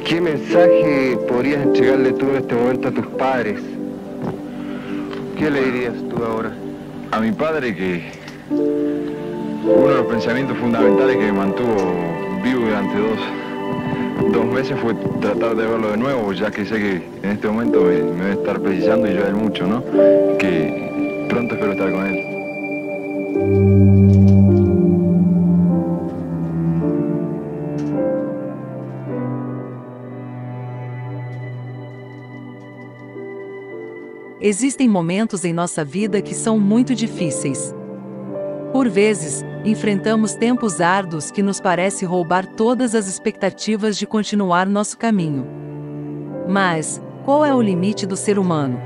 ¿Qué mensaje podrías entregarle tú en este momento a tus padres? ¿Qué le dirías tú ahora? A mi padre, que uno de los pensamientos fundamentales que me mantuvo vivo durante dos meses fue tratar de verlo de nuevo, ya que sé que en este momento me debe estar precisando y yo a él mucho, ¿no? Que pronto espero estar con él. Existem momentos em nossa vida que são muito difíceis. Por vezes, enfrentamos tempos árduos que nos parecem roubar todas as expectativas de continuar nosso caminho. Mas, qual é o limite do ser humano?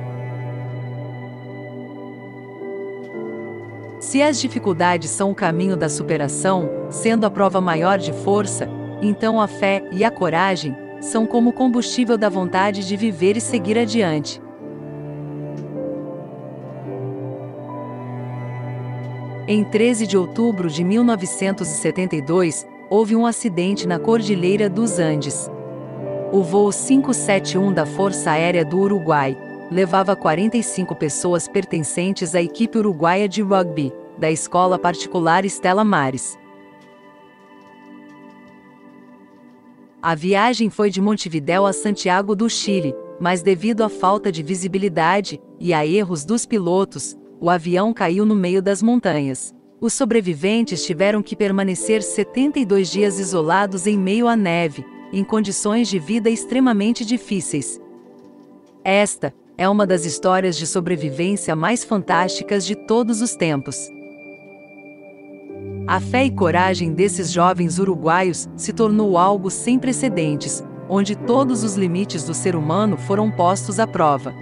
Se as dificuldades são o caminho da superação, sendo a prova maior de força, então a fé e a coragem são como o combustível da vontade de viver e seguir adiante. Em 13 de outubro de 1972, houve um acidente na Cordilheira dos Andes. O voo 571 da Força Aérea do Uruguai levava 45 pessoas pertencentes à equipe uruguaia de rugby, da escola particular Stella Maris. A viagem foi de Montevidéu a Santiago do Chile, mas devido à falta de visibilidade e a erros dos pilotos, o avião caiu no meio das montanhas. Os sobreviventes tiveram que permanecer 72 dias isolados em meio à neve, em condições de vida extremamente difíceis. Esta é uma das histórias de sobrevivência mais fantásticas de todos os tempos. A fé e coragem desses jovens uruguaios se tornou algo sem precedentes, onde todos os limites do ser humano foram postos à prova.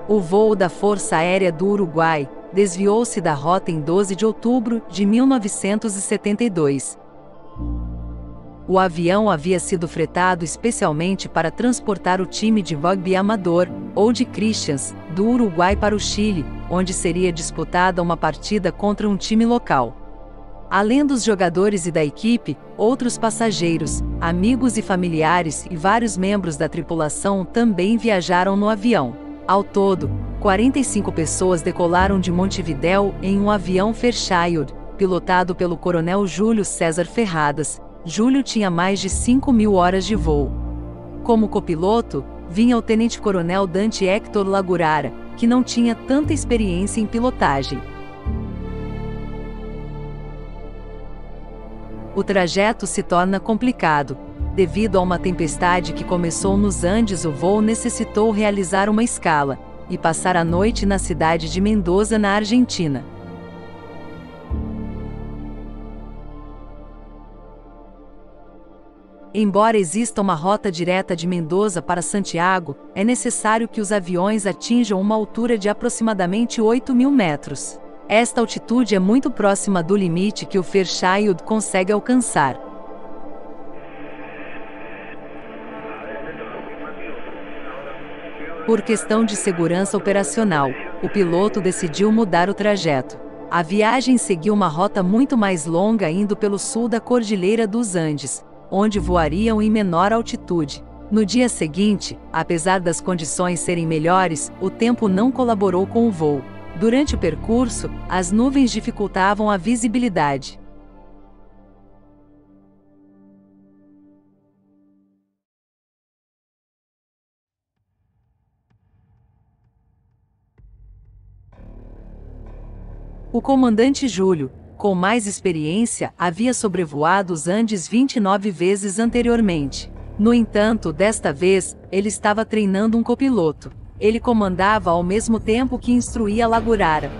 O voo da Força Aérea do Uruguai desviou-se da rota em 12 de outubro de 1972. O avião havia sido fretado especialmente para transportar o time de rugby amador, ou de Christians, do Uruguai para o Chile, onde seria disputada uma partida contra um time local. Além dos jogadores e da equipe, outros passageiros, amigos e familiares e vários membros da tripulação também viajaram no avião. Ao todo, 45 pessoas decolaram de Montevidéu em um avião Fairchild, pilotado pelo coronel Júlio César Ferradas. Júlio tinha mais de 5.000 horas de voo. Como copiloto, vinha o tenente-coronel Dante Hector Lagurara, que não tinha tanta experiência em pilotagem. O trajeto se torna complicado. Devido a uma tempestade que começou nos Andes, o voo necessitou realizar uma escala e passar a noite na cidade de Mendoza, na Argentina. Embora exista uma rota direta de Mendoza para Santiago, é necessário que os aviões atinjam uma altura de aproximadamente 8.000 metros. Esta altitude é muito próxima do limite que o Fairchild consegue alcançar. Por questão de segurança operacional, o piloto decidiu mudar o trajeto. A viagem seguiu uma rota muito mais longa indo pelo sul da Cordilheira dos Andes, onde voariam em menor altitude. No dia seguinte, apesar das condições serem melhores, o tempo não colaborou com o voo. Durante o percurso, as nuvens dificultavam a visibilidade. O comandante Júlio, com mais experiência, havia sobrevoado os Andes 29 vezes anteriormente. No entanto, desta vez, ele estava treinando um copiloto. Ele comandava ao mesmo tempo que instruía Lagurara.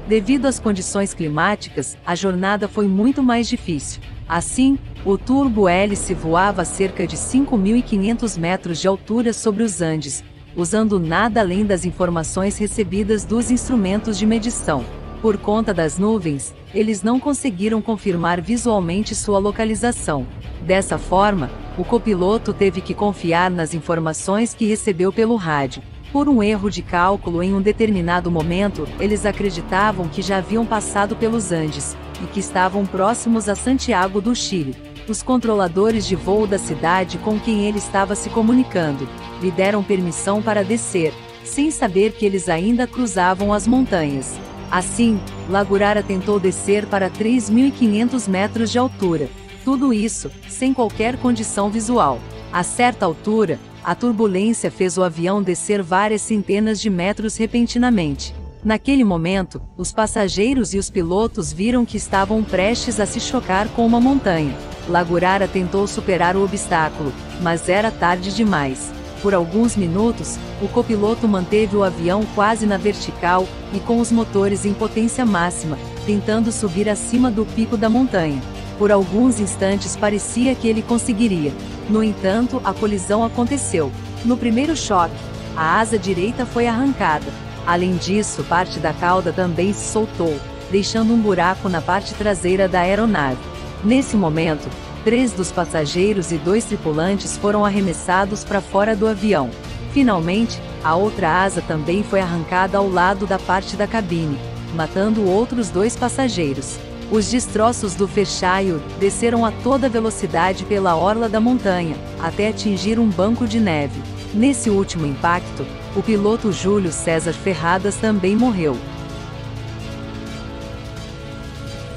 Devido às condições climáticas, a jornada foi muito mais difícil. Assim, o turbo-hélice voava a cerca de 5.500 metros de altura sobre os Andes, usando nada além das informações recebidas dos instrumentos de medição. Por conta das nuvens, eles não conseguiram confirmar visualmente sua localização. Dessa forma, o copiloto teve que confiar nas informações que recebeu pelo rádio. Por um erro de cálculo em um determinado momento, eles acreditavam que já haviam passado pelos Andes, e que estavam próximos a Santiago do Chile. Os controladores de voo da cidade com quem ele estava se comunicando, lhe deram permissão para descer, sem saber que eles ainda cruzavam as montanhas. Assim, Lagurara tentou descer para 3.500 metros de altura. Tudo isso, sem qualquer condição visual. A certa altura, a turbulência fez o avião descer várias centenas de metros repentinamente. Naquele momento, os passageiros e os pilotos viram que estavam prestes a se chocar com uma montanha. Lagurara tentou superar o obstáculo, mas era tarde demais. Por alguns minutos, o copiloto manteve o avião quase na vertical e com os motores em potência máxima, tentando subir acima do pico da montanha. Por alguns instantes parecia que ele conseguiria. No entanto, a colisão aconteceu. No primeiro choque, a asa direita foi arrancada. Além disso, parte da cauda também se soltou, deixando um buraco na parte traseira da aeronave. Nesse momento, 3 dos passageiros e 2 tripulantes foram arremessados para fora do avião. Finalmente, a outra asa também foi arrancada ao lado da parte da cabine, matando outros 2 passageiros. Os destroços do Fairchild desceram a toda velocidade pela orla da montanha, até atingir um banco de neve. Nesse último impacto, o piloto Júlio César Ferradas também morreu.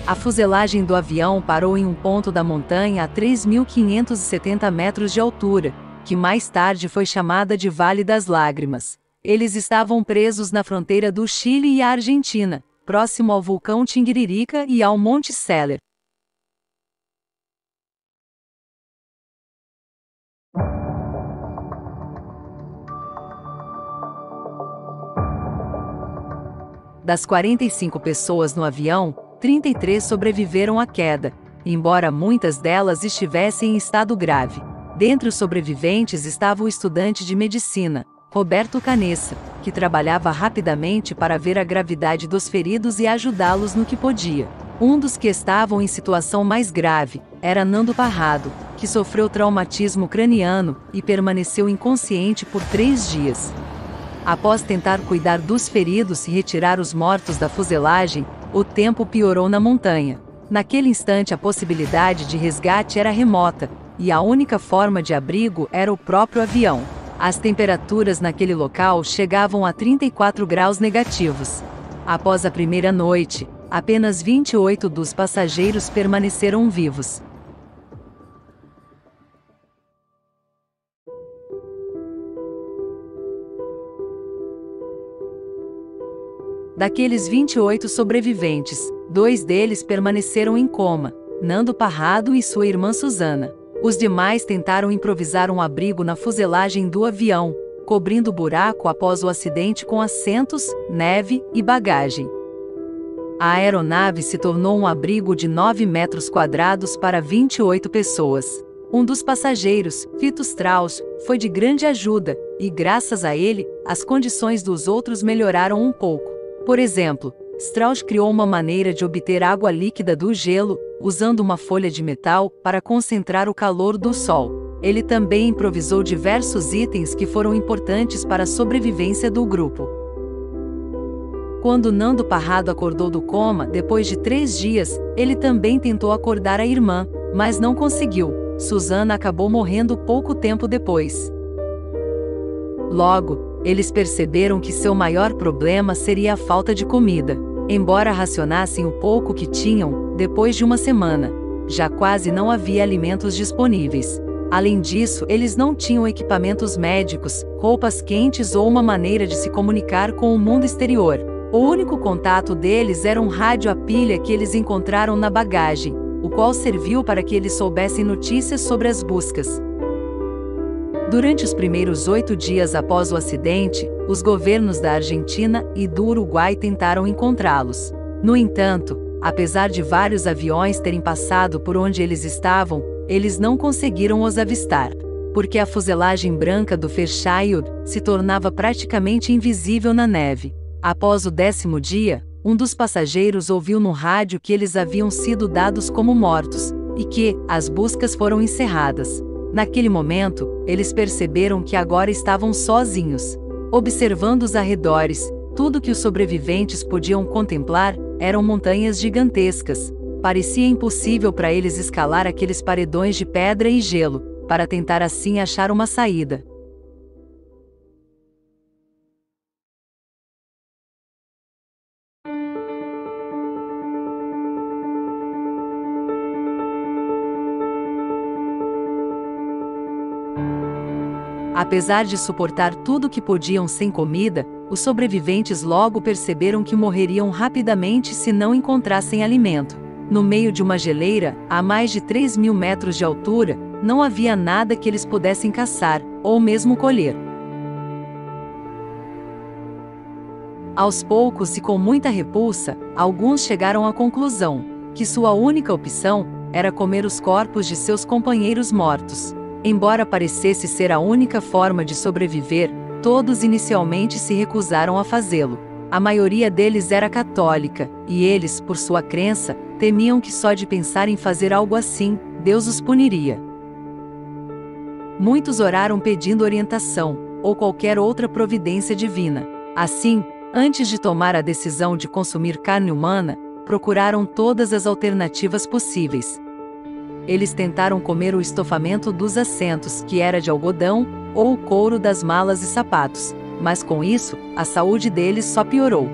A fuselagem do avião parou em um ponto da montanha a 3.570 metros de altura, que mais tarde foi chamada de Vale das Lágrimas. Eles estavam presos na fronteira do Chile e a Argentina, próximo ao vulcão Tinguiririca e ao Monte Seller. Das 45 pessoas no avião, 33 sobreviveram à queda, embora muitas delas estivessem em estado grave. Dentre os sobreviventes estava o estudante de medicina, Roberto Canessa, que trabalhava rapidamente para ver a gravidade dos feridos e ajudá-los no que podia. Um dos que estavam em situação mais grave era Nando Parrado, que sofreu traumatismo craniano e permaneceu inconsciente por 3 dias. Após tentar cuidar dos feridos e retirar os mortos da fuselagem, o tempo piorou na montanha. Naquele instante a possibilidade de resgate era remota, e a única forma de abrigo era o próprio avião. As temperaturas naquele local chegavam a 34 graus negativos. Após a primeira noite, apenas 28 dos passageiros permaneceram vivos. Daqueles 28 sobreviventes, 2 deles permaneceram em coma, Nando Parrado e sua irmã Susana. Os demais tentaram improvisar um abrigo na fuselagem do avião, cobrindo o buraco após o acidente com assentos, neve e bagagem. A aeronave se tornou um abrigo de 9 metros quadrados para 28 pessoas. Um dos passageiros, Fito Strauss, foi de grande ajuda, e graças a ele, as condições dos outros melhoraram um pouco. Por exemplo, Strauss criou uma maneira de obter água líquida do gelo, usando uma folha de metal para concentrar o calor do sol. Ele também improvisou diversos itens que foram importantes para a sobrevivência do grupo. Quando Nando Parrado acordou do coma, depois de 3 dias, ele também tentou acordar a irmã, mas não conseguiu. Susana acabou morrendo pouco tempo depois. Logo, eles perceberam que seu maior problema seria a falta de comida. Embora racionassem o pouco que tinham, depois de uma semana, já quase não havia alimentos disponíveis. Além disso, eles não tinham equipamentos médicos, roupas quentes ou uma maneira de se comunicar com o mundo exterior. O único contato deles era um rádio a pilha que eles encontraram na bagagem, o qual serviu para que eles soubessem notícias sobre as buscas. Durante os primeiros 8 dias após o acidente, os governos da Argentina e do Uruguai tentaram encontrá-los. No entanto, apesar de vários aviões terem passado por onde eles estavam, eles não conseguiram os avistar, porque a fuselagem branca do Fairchild se tornava praticamente invisível na neve. Após o 10º dia, um dos passageiros ouviu no rádio que eles haviam sido dados como mortos, e que as buscas foram encerradas. Naquele momento, eles perceberam que agora estavam sozinhos. Observando os arredores, tudo que os sobreviventes podiam contemplar eram montanhas gigantescas. Parecia impossível para eles escalar aqueles paredões de pedra e gelo, para tentar assim achar uma saída. Apesar de suportar tudo que podiam sem comida, os sobreviventes logo perceberam que morreriam rapidamente se não encontrassem alimento. No meio de uma geleira, a mais de 3.000 metros de altura, não havia nada que eles pudessem caçar, ou mesmo colher. Aos poucos e com muita repulsa, alguns chegaram à conclusão que sua única opção era comer os corpos de seus companheiros mortos. Embora parecesse ser a única forma de sobreviver, todos inicialmente se recusaram a fazê-lo. A maioria deles era católica, e eles, por sua crença, temiam que só de pensar em fazer algo assim, Deus os puniria. Muitos oraram pedindo orientação, ou qualquer outra providência divina. Assim, antes de tomar a decisão de consumir carne humana, procuraram todas as alternativas possíveis. Eles tentaram comer o estofamento dos assentos, que era de algodão, ou o couro das malas e sapatos, mas com isso, a saúde deles só piorou.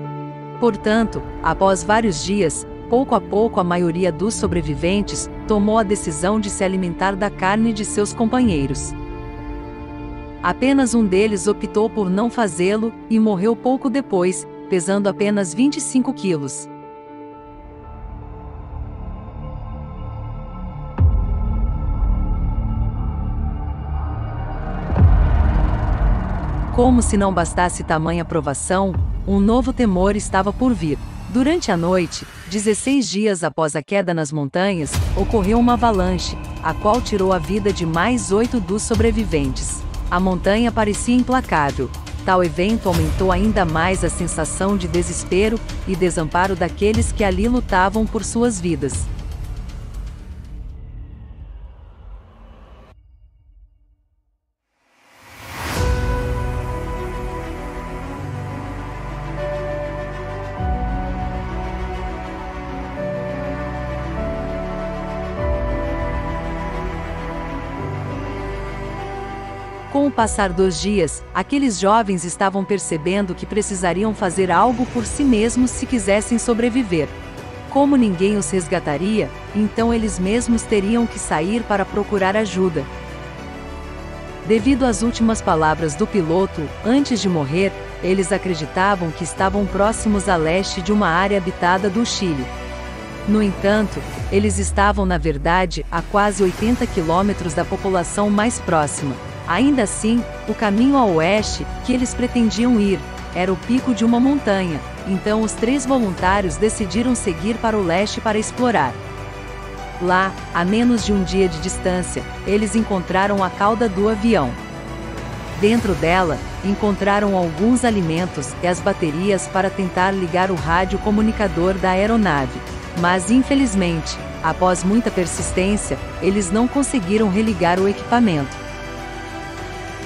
Portanto, após vários dias, pouco a pouco a maioria dos sobreviventes tomou a decisão de se alimentar da carne de seus companheiros. Apenas um deles optou por não fazê-lo e morreu pouco depois, pesando apenas 25 quilos. Como se não bastasse tamanha provação, um novo temor estava por vir. Durante a noite, 16 dias após a queda nas montanhas, ocorreu uma avalanche, a qual tirou a vida de mais 8 dos sobreviventes. A montanha parecia implacável. Tal evento aumentou ainda mais a sensação de desespero e desamparo daqueles que ali lutavam por suas vidas. Com o passar dos dias, aqueles jovens estavam percebendo que precisariam fazer algo por si mesmos se quisessem sobreviver. Como ninguém os resgataria, então eles mesmos teriam que sair para procurar ajuda. Devido às últimas palavras do piloto, antes de morrer, eles acreditavam que estavam próximos a leste de uma área habitada do Chile. No entanto, eles estavam na verdade a quase 80 quilômetros da população mais próxima. Ainda assim, o caminho a oeste, que eles pretendiam ir, era o pico de uma montanha, então os 3 voluntários decidiram seguir para o leste para explorar. Lá, a menos de um dia de distância, eles encontraram a cauda do avião. Dentro dela, encontraram alguns alimentos e as baterias para tentar ligar o rádio comunicador da aeronave. Mas infelizmente, após muita persistência, eles não conseguiram religar o equipamento.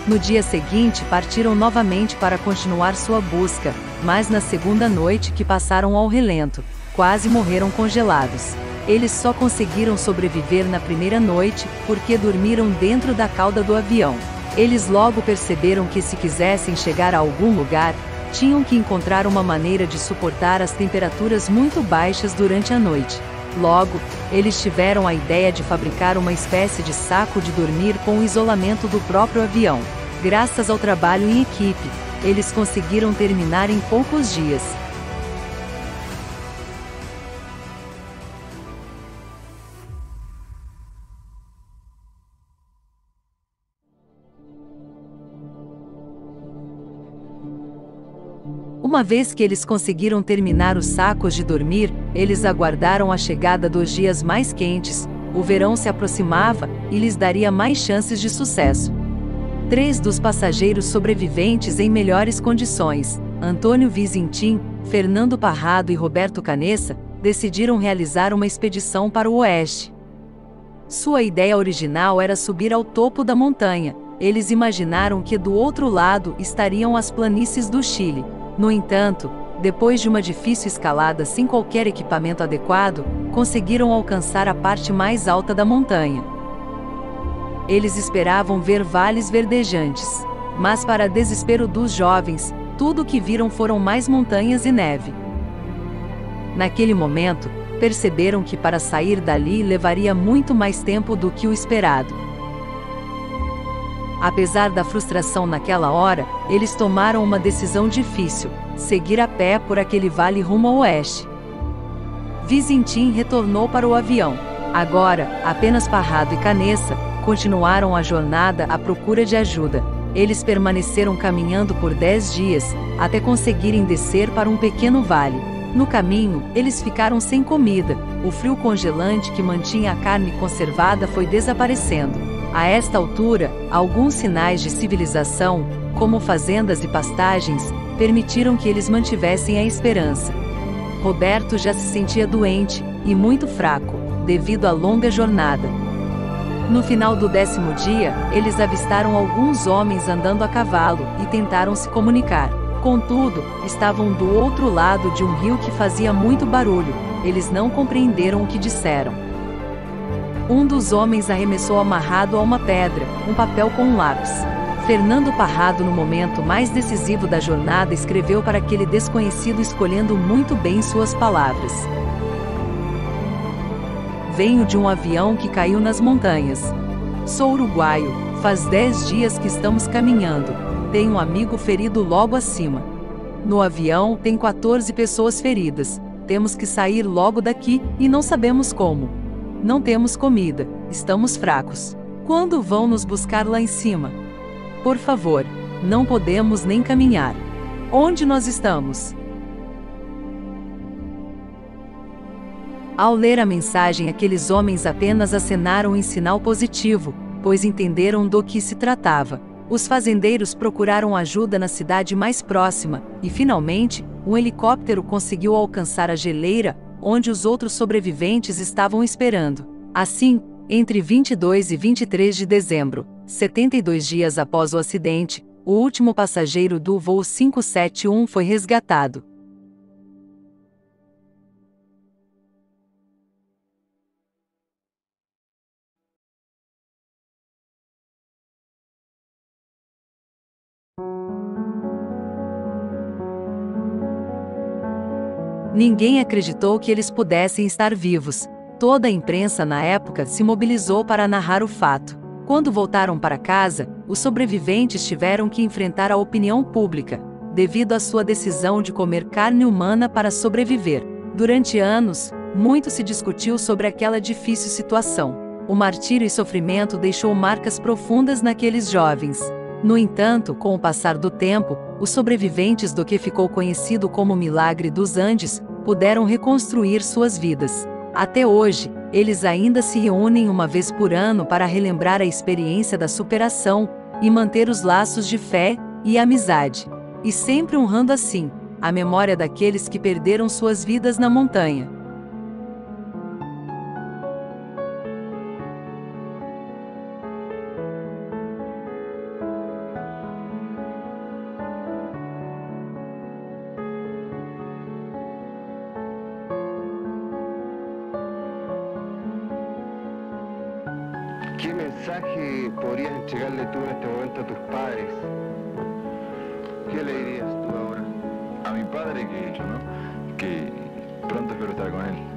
No dia seguinte partiram novamente para continuar sua busca, mas na segunda noite que passaram ao relento, quase morreram congelados. Eles só conseguiram sobreviver na primeira noite, porque dormiram dentro da cauda do avião. Eles logo perceberam que se quisessem chegar a algum lugar, tinham que encontrar uma maneira de suportar as temperaturas muito baixas durante a noite. Logo, eles tiveram a ideia de fabricar uma espécie de saco de dormir com o isolamento do próprio avião. Graças ao trabalho em equipe, eles conseguiram terminar em poucos dias. Uma vez que eles conseguiram terminar os sacos de dormir, eles aguardaram a chegada dos dias mais quentes. O verão se aproximava e lhes daria mais chances de sucesso. 3 dos passageiros sobreviventes em melhores condições, Antônio Vizintim, Fernando Parrado e Roberto Canessa, decidiram realizar uma expedição para o oeste. Sua ideia original era subir ao topo da montanha. Eles imaginaram que do outro lado estariam as planícies do Chile. No entanto, depois de uma difícil escalada sem qualquer equipamento adequado, conseguiram alcançar a parte mais alta da montanha. Eles esperavam ver vales verdejantes, mas para desespero dos jovens, tudo o que viram foram mais montanhas e neve. Naquele momento, perceberam que para sair dali levaria muito mais tempo do que o esperado. Apesar da frustração naquela hora, eles tomaram uma decisão difícil: seguir a pé por aquele vale rumo ao oeste. Vizintim retornou para o avião. Agora, apenas Parrado e Canessa continuaram a jornada à procura de ajuda. Eles permaneceram caminhando por 10 dias, até conseguirem descer para um pequeno vale. No caminho, eles ficaram sem comida. O frio congelante que mantinha a carne conservada foi desaparecendo. A esta altura, alguns sinais de civilização, como fazendas e pastagens, permitiram que eles mantivessem a esperança. Roberto já se sentia doente, e muito fraco, devido à longa jornada. No final do 10º dia, eles avistaram alguns homens andando a cavalo, e tentaram se comunicar. Contudo, estavam do outro lado de um rio que fazia muito barulho. Eles não compreenderam o que disseram. Um dos homens arremessou amarrado a uma pedra um papel com um lápis. Fernando Parrado, no momento mais decisivo da jornada, escreveu para aquele desconhecido, escolhendo muito bem suas palavras. Venho de um avião que caiu nas montanhas. Sou uruguaio, faz 10 dias que estamos caminhando. Tenho um amigo ferido logo acima. No avião tem 14 pessoas feridas. Temos que sair logo daqui e não sabemos como. Não temos comida, estamos fracos. Quando vão nos buscar lá em cima? Por favor, não podemos nem caminhar. Onde nós estamos? Ao ler a mensagem, aqueles homens apenas acenaram em sinal positivo, pois entenderam do que se tratava. Os fazendeiros procuraram ajuda na cidade mais próxima, e finalmente, um helicóptero conseguiu alcançar a geleira, onde os outros sobreviventes estavam esperando. Assim, entre 22 e 23 de dezembro, 72 dias após o acidente, o último passageiro do voo 571 foi resgatado. Ninguém acreditou que eles pudessem estar vivos. Toda a imprensa na época se mobilizou para narrar o fato. Quando voltaram para casa, os sobreviventes tiveram que enfrentar a opinião pública, devido à sua decisão de comer carne humana para sobreviver. Durante anos, muito se discutiu sobre aquela difícil situação. O martírio e sofrimento deixou marcas profundas naqueles jovens. No entanto, com o passar do tempo, os sobreviventes do que ficou conhecido como Milagre dos Andes puderam reconstruir suas vidas. Até hoje, eles ainda se reúnem uma vez por ano para relembrar a experiência da superação e manter os laços de fé e amizade. E sempre honrando assim a memória daqueles que perderam suas vidas na montanha. ¿Qué mensaje podrías entregarle tú en este momento a tus padres? ¿Qué le dirías tú ahora? A mi padre que pronto espero estar con él.